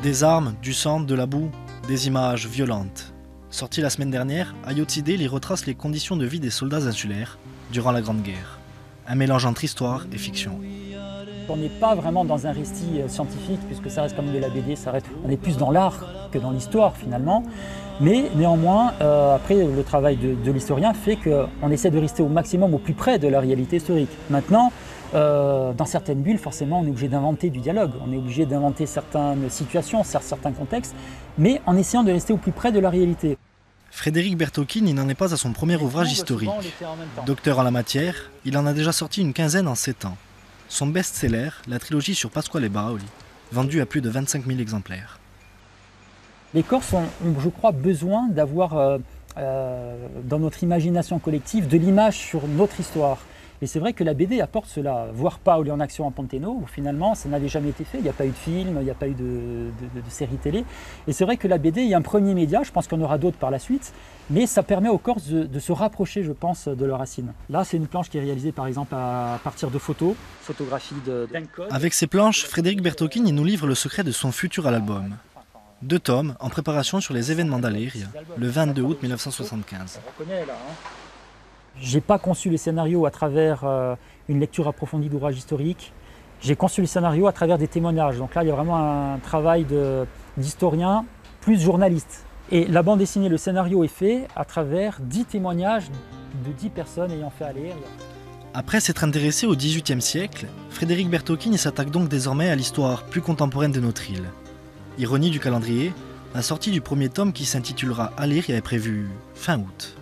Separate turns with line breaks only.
Des armes, du sang, de la boue, des images violentes. Sorti la semaine dernière, Ayotide y retrace les conditions de vie des soldats insulaires durant la Grande Guerre. Un mélange entre histoire et fiction.
On n'est pas vraiment dans un récit scientifique, puisque ça reste comme de la BD, on est plus dans l'art que dans l'histoire finalement. Mais néanmoins, après, le travail de l'historien fait qu'on essaie de rester au maximum au plus près de la réalité historique. Maintenant, dans certaines bulles, forcément, on est obligé d'inventer du dialogue, on est obligé d'inventer certaines situations, certains contextes, mais en essayant de rester au plus près de la réalité.
Frédéric Bertocchini n'en est pas à son premier ouvrage historique. Docteur en la matière, il en a déjà sorti une quinzaine en 7 ans. Son best-seller, la trilogie sur Pasquale Baraoli, vendue à plus de 25 000 exemplaires.
Les Corses ont, je crois, besoin d'avoir dans notre imagination collective de l'image sur notre histoire. Et c'est vrai que la BD apporte cela. Voir Paoli en action à Ponteno, où finalement ça n'avait jamais été fait, il n'y a pas eu de film, il n'y a pas eu de série télé. Et c'est vrai que la BD est un premier média, je pense qu'il y en aura d'autres par la suite, mais ça permet aux Corses de se rapprocher, je pense, de leurs racines. Là, c'est une planche qui est réalisée par exemple à partir de photographies d'Encode.
Avec ces planches, Frédéric Bertocchini nous livre le secret de son futur à l'album. 2 tomes en préparation sur les événements d'Aléria, le 22 août 1975.
J'ai pas conçu les scénarios à travers une lecture approfondie d'ouvrages historiques. J'ai conçu les scénarios à travers des témoignages. Donc là, il y a vraiment un travail d'historien plus journaliste. Et la bande dessinée, le scénario est fait à travers 10 témoignages de 10 personnes ayant fait Aléria.
Après s'être intéressé au XVIIIe siècle, Frédéric Bertocchini s'attaque donc désormais à l'histoire plus contemporaine de notre île. Ironie du calendrier, la sortie du premier tome qui s'intitulera Aléria est prévue fin août.